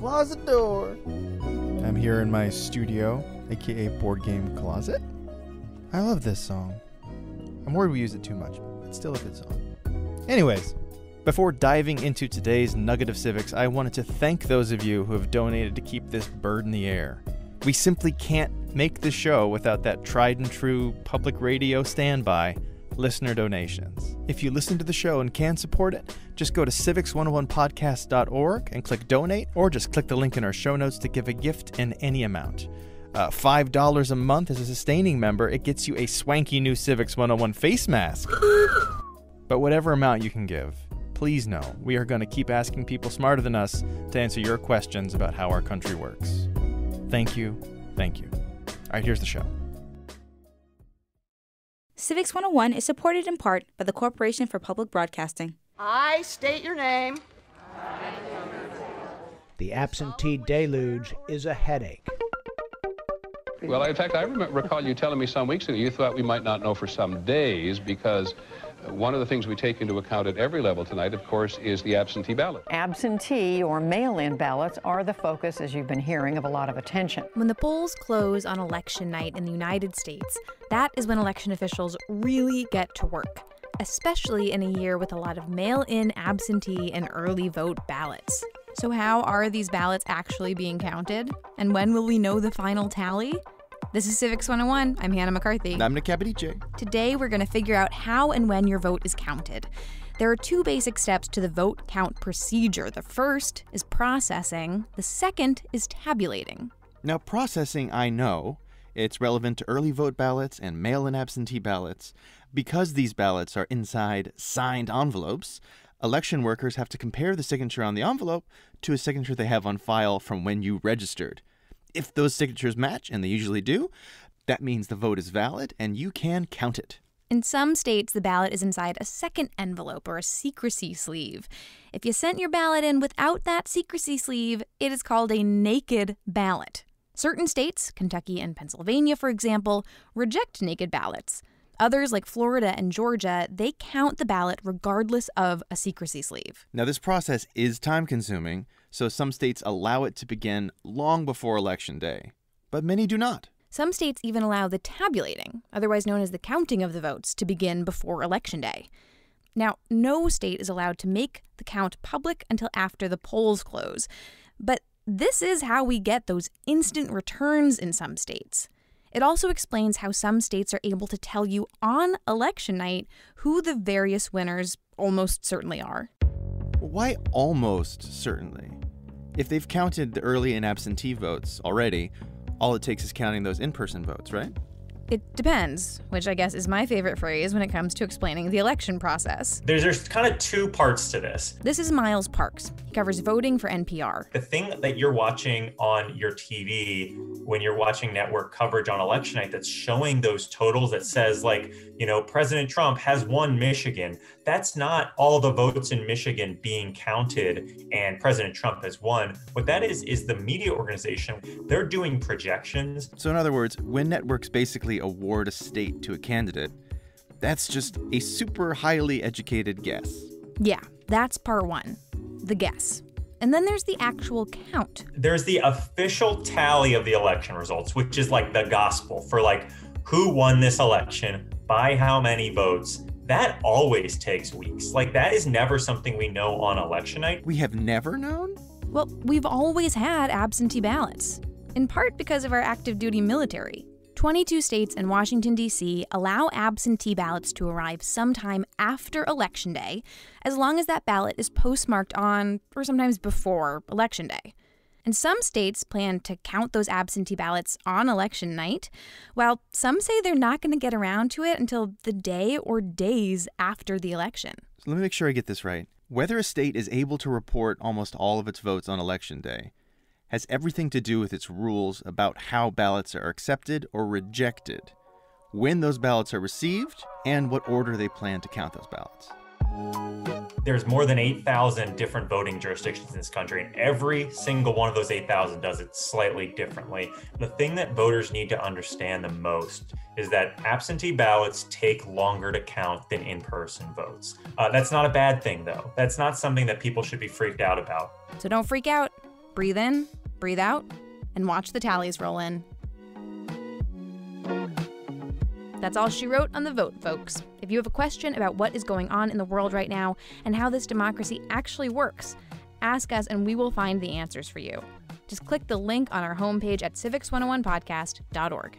closet door. I'm here in my studio, aka Board Game Closet. I love this song. I'm worried we use it too much, but it's still a good song. Anyways, before diving into today's nugget of civics, I wanted to thank those of you who have donated to keep this bird in the air. We simply can't make the show without that tried and true public radio standby, listener donations. If you listen to the show and can support it, just go to civics101podcast.org and click donate, or just click the link in our show notes to give a gift in any amount. $5 a month as a sustaining member, it gets you a swanky new Civics 101 face mask. But whatever amount you can give, please know we are going to keep asking people smarter than us to answer your questions about how our country works. Thank you. Thank you. All right, here's the show. Civics 101 is supported in part by the Corporation for Public Broadcasting. I state your name. The absentee deluge is a headache. Well, in fact, I recall you telling me some weeks ago you thought we might not know for some days because one of the things we take into account at every level tonight, of course, is the absentee ballot. Absentee or mail-in ballots are the focus, as you've been hearing, of a lot of attention. When the polls close on election night in the United States, that is when election officials really get to work, especially in a year with a lot of mail-in, absentee, and early vote ballots. So how are these ballots actually being counted? And when will we know the final tally? This is Civics 101. I'm Hannah McCarthy. And I'm Nick Capodice. Today, we're going to figure out how and when your vote is counted. There are two basic steps to the vote count procedure. The first is processing. The second is tabulating. Now, processing, I know. It's relevant to early vote ballots and mail-in absentee ballots. Because these ballots are inside signed envelopes, election workers have to compare the signature on the envelope to a signature they have on file from when you registered. If those signatures match, and they usually do, that means the vote is valid and you can count it. In some states, the ballot is inside a second envelope or a secrecy sleeve. If you sent your ballot in without that secrecy sleeve, it is called a naked ballot. Certain states, Kentucky and Pennsylvania, for example, reject naked ballots. Others, like Florida and Georgia, they count the ballot regardless of a secrecy sleeve. Now, this process is time-consuming, so some states allow it to begin long before Election Day, but many do not. Some states even allow the tabulating, otherwise known as the counting of the votes, to begin before Election Day. Now, no state is allowed to make the count public until after the polls close, but this is how we get those instant returns in some states. It also explains how some states are able to tell you on election night who the various winners almost certainly are. Why almost certainly? If they've counted the early and absentee votes already, all it takes is counting those in-person votes, right? It depends, which I guess is my favorite phrase when it comes to explaining the election process. There's kind of two parts to this. This is Miles Parks. He covers voting for NPR. The thing that you're watching on your TV when you're watching network coverage on election night that's showing those totals that says, like, you know, President Trump has won Michigan. That's not all the votes in Michigan being counted and President Trump has won. What that is the media organization. They're doing projections. So in other words, when networks basically award a state to a candidate, that's just a super highly educated guess. Yeah, that's part one, the guess. And then there's the actual count. There's the official tally of the election results, which is like the gospel for like who won this election, by how many votes. That always takes weeks. Like, that is never something we know on election night. We have never known? Well, we've always had absentee ballots, in part because of our active duty military. 22 states and Washington, D.C. allow absentee ballots to arrive sometime after Election Day, as long as that ballot is postmarked on, or sometimes before, Election Day. And some states plan to count those absentee ballots on election night, while some say they're not going to get around to it until the day or days after the election. So let me make sure I get this right. Whether a state is able to report almost all of its votes on Election Day has everything to do with its rules about how ballots are accepted or rejected, when those ballots are received, and what order they plan to count those ballots. There's more than 8,000 different voting jurisdictions in this country, and every single one of those 8,000 does it slightly differently. The thing that voters need to understand the most is that absentee ballots take longer to count than in-person votes. That's not a bad thing, though. That's not something that people should be freaked out about. So don't freak out. Breathe in, breathe out, and watch the tallies roll in. That's all she wrote on the vote, folks. If you have a question about what is going on in the world right now and how this democracy actually works, ask us and we will find the answers for you. Just click the link on our homepage at civics101podcast.org.